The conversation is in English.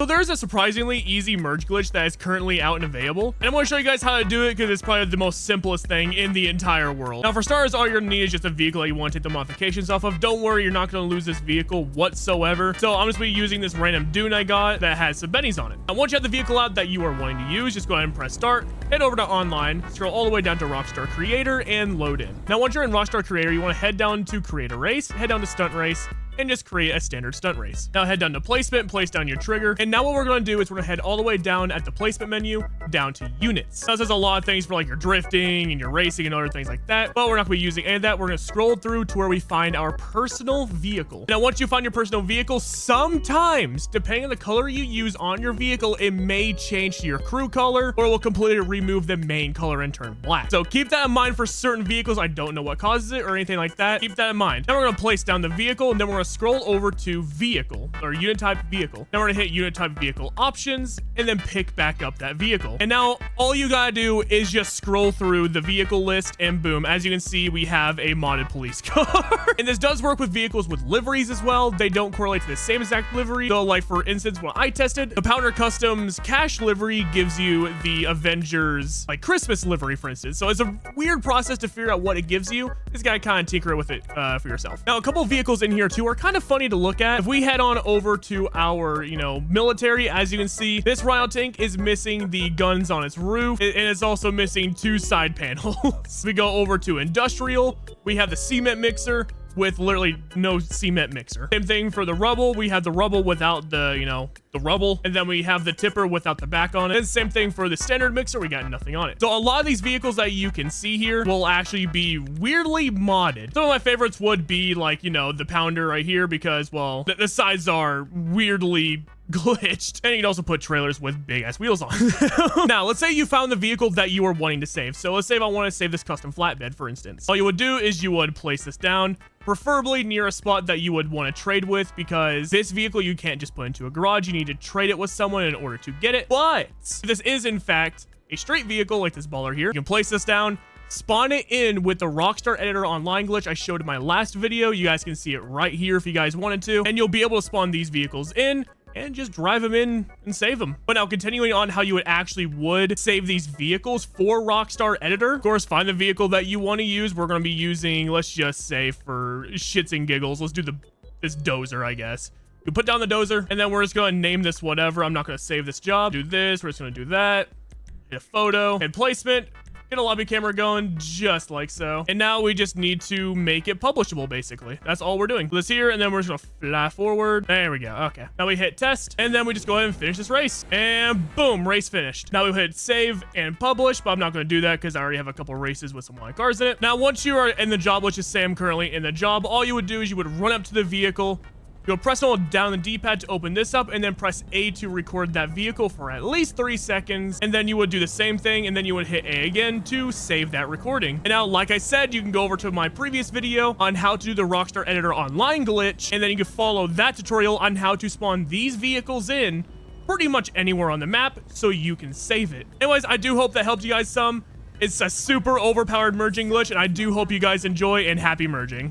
So there's a surprisingly easy merge glitch that is currently out and available, and I'm going to show you guys how to do it because it's probably the most simplest thing in the entire world. Now for starters, all you're gonna need is just a vehicle that you want to take the modifications off of. Don't worry, you're not going to lose this vehicle whatsoever. So I'm just going to be using this random dune I got that has some bennies on it. Now once you have the vehicle out that you are wanting to use, just go ahead and press start, head over to online, scroll all the way down to Rockstar Creator and load in. Now once you're in Rockstar Creator, you want to head down to create a race, head down to stunt race, and just create a standard stunt race. Now head down to placement, place down your trigger, and now what we're going to do is we're going to head all the way down at the placement menu down to units. Now this has a lot of things for like your drifting and your racing and other things like that, but we're not going to be using any of that. We're going to scroll through to where we find our personal vehicle. Now once you find your personal vehicle, sometimes depending on the color you use on your vehicle, it may change to your crew color, or it will completely remove the main color and turn black. So keep that in mind for certain vehicles. I don't know what causes it or anything like that. Keep that in mind. Now we're going to place down the vehicle, and then we're going to scroll over to vehicle or unit type vehicle. Now we're gonna hit unit type vehicle options and then pick back up that vehicle. And now all you gotta do is just scroll through the vehicle list, and boom, as you can see, we have a modded police car. And this does work with vehicles with liveries as well. They don't correlate to the same exact livery. So like for instance, when I tested, the Pounder Customs cash livery gives you the Avengers like Christmas livery, for instance. So it's a weird process to figure out what it gives you. Just gotta kind of tinker with it for yourself. Now a couple of vehicles in here too are kind of funny to look at. If we head on over to our, military, as you can see, this Rhino tank is missing the guns on its roof, and it's also missing 2 side panels. We go over to industrial, we have the cement mixer with literally no cement mixer. Same thing for the rubble. We have the rubble without the, the rubble, and then we have the tipper without the back on it. And same thing for the standard mixer. We got nothing on it. So a lot of these vehicles that you can see here will actually be weirdly modded. Some of my favorites would be like, the Pounder right here because, well, the sides are weirdly glitched, and you can also put trailers with big ass wheels on. Now let's say you found the vehicle that you were wanting to save. So let's say if I want to save this custom flatbed, for instance, all you would do is you would place this down, preferably near a spot that you would want to trade with, because this vehicle you can't just put into a garage. You need to trade it with someone in order to get it. But if this is in fact a straight vehicle like this baller here, you can place this down, spawn it in with the Rockstar Editor Online glitch I showed in my last video. You guys can see it right here if you guys wanted to, and you'll be able to spawn these vehicles in and just drive them in and save them. But now continuing on how you would save these vehicles for Rockstar Editor, of course, find the vehicle that you want to use. We're going to be using, let's just say for shits and giggles, let's do this dozer, I guess. You put down the dozer, and then we're just going to name this whatever. I'm not going to save this job. Do this. We're just going to do that. Hit a photo, hit placement. Get a lobby camera going just like so. And now we just need to make it publishable, basically. That's all we're doing. This here, and then we're just gonna fly forward. There we go. Okay. Now we hit test, and then we just go ahead and finish this race. And boom, race finished. Now we hit save and publish, but I'm not gonna do that because I already have a couple races with some live cars in it. Now, once you are in the job, let's just say I'm currently in the job, all you would do is you would run up to the vehicle, you'll press and hold down the D-pad to open this up, and then press A to record that vehicle for at least 3 seconds. And then you would do the same thing, and then you would hit A again to save that recording. And now, like I said, you can go over to my previous video on how to do the Rockstar Editor Online glitch, and then you can follow that tutorial on how to spawn these vehicles in pretty much anywhere on the map so you can save it. Anyways, I do hope that helped you guys some. It's a super overpowered merging glitch, and I do hope you guys enjoy, and happy merging.